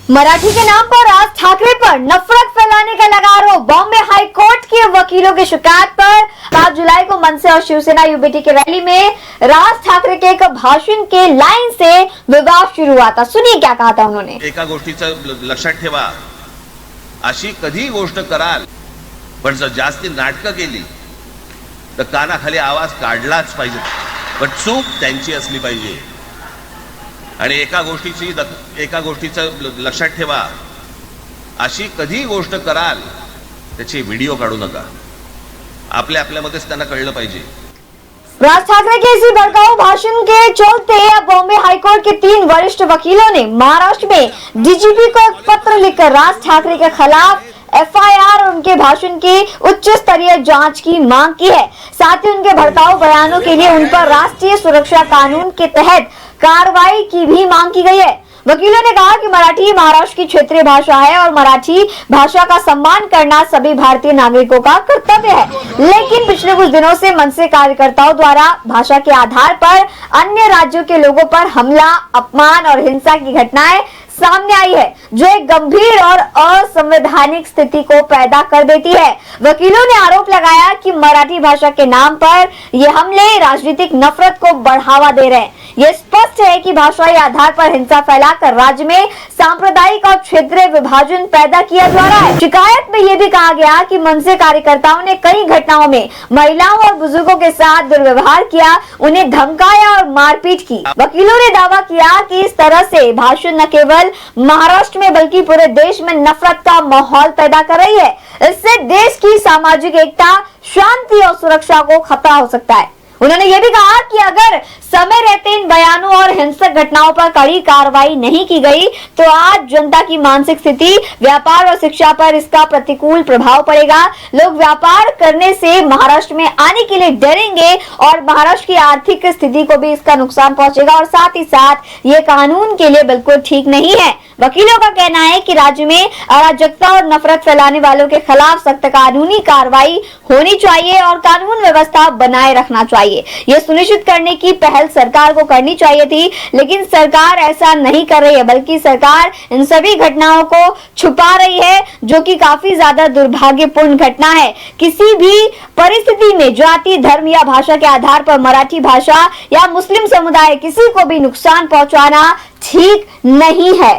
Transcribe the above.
मराठी के नाम पर राज ठाकरे पर नफरत फैलाने का लगा आरोप। बॉम्बे हाई कोर्ट के वकीलों की शिकायत पर 7 जुलाई को मनसे और शिवसेना युबीटी की रैली में राज ठाकरे के एक भाषण के लाइन से विवाद शुरू हुआ था। सुनिए क्या कहा था उन्होंने। एका गोष्टीचं लक्षात ठेवा, अशी कधी गोष्ट कराल पण जर जास्ती नाटकं केली तर कानाखाली आवाज काढलाच पाहिजे, पण चूक त्यांची असली पाहिजे। आणि एका गोष्टीचं लक्षात ठेवा, अशी कधी गोष्ट कराल त्याची व्हिडिओ काढू नका। आपल्यामध्येच त्यांना कळलं पाहिजे। राज ठाकरे के इसी भड़काऊ भाषण के चलते अब बॉम्बे हाईकोर्ट के 3 वरिष्ठ वकीलों ने महाराष्ट्र में डीजीपी को एक पत्र लिखकर राज ठाकरे के खिलाफ एफआईआर और उनके भाषण की उच्च स्तरीय जांच की मांग की है। साथ ही उनके भड़काऊ बयानों के लिए उन पर राष्ट्रीय सुरक्षा कानून के तहत कार्रवाई की भी मांग की गई है। वकीलों ने कहा कि मराठी महाराष्ट्र की क्षेत्रीय भाषा है और मराठी भाषा का सम्मान करना सभी भारतीय नागरिकों का कर्तव्य है, लेकिन पिछले कुछ दिनों से मनसे कार्यकर्ताओं द्वारा भाषा के आधार पर अन्य राज्यों के लोगों पर हमला, अपमान और हिंसा की घटनाएं सामने आई है, जो एक गंभीर और असंवैधानिक स्थिति को पैदा कर देती है। वकीलों ने आरोप लगाया कि मराठी भाषा के नाम पर ये हमले राजनीतिक नफरत को बढ़ावा दे रहे हैं। ये स्पष्ट है कि भाषाई आधार पर हिंसा फैलाकर राज्य में सांप्रदायिक और क्षेत्रीय विभाजन पैदा किया जा रहा है। शिकायत में यह भी कहा गया कि मनसे कार्यकर्ताओं ने कई घटनाओं में महिलाओं और बुजुर्गों के साथ दुर्व्यवहार किया, उन्हें धमकाया और मारपीट की। वकीलों ने दावा किया कि इस तरह से भाषण न केवल महाराष्ट्र में बल्कि पूरे देश में नफरत का माहौल पैदा कर रही है। इससे देश की सामाजिक एकता, शांति और सुरक्षा को खतरा हो सकता है। उन्होंने ये भी कहा कि अगर समय रहते इन बयानों और हिंसक घटनाओं पर कड़ी कार्रवाई नहीं की गई तो आज जनता की मानसिक स्थिति, व्यापार और शिक्षा पर इसका प्रतिकूल प्रभाव पड़ेगा। लोग व्यापार करने से महाराष्ट्र में आने के लिए डरेंगे और महाराष्ट्र की आर्थिक स्थिति को भी इसका नुकसान पहुंचेगा और साथ ही साथ ये कानून के लिए बिल्कुल ठीक नहीं है। वकीलों का कहना है कि राज्य में अराजकता और नफरत फैलाने वालों के खिलाफ सख्त कानूनी कार्रवाई होनी चाहिए और कानून व्यवस्था बनाए रखना चाहिए। ये सुनिश्चित करने की पहल सरकार को करनी चाहिए थी, लेकिन सरकार ऐसा नहीं कर रही है, बल्कि सरकार इन सभी घटनाओं को छुपा रही है, जो कि काफी ज्यादा दुर्भाग्यपूर्ण घटना है। किसी भी परिस्थिति में जाति, धर्म या भाषा के आधार पर मराठी भाषा या मुस्लिम समुदाय किसी को भी नुकसान पहुंचाना ठीक नहीं है।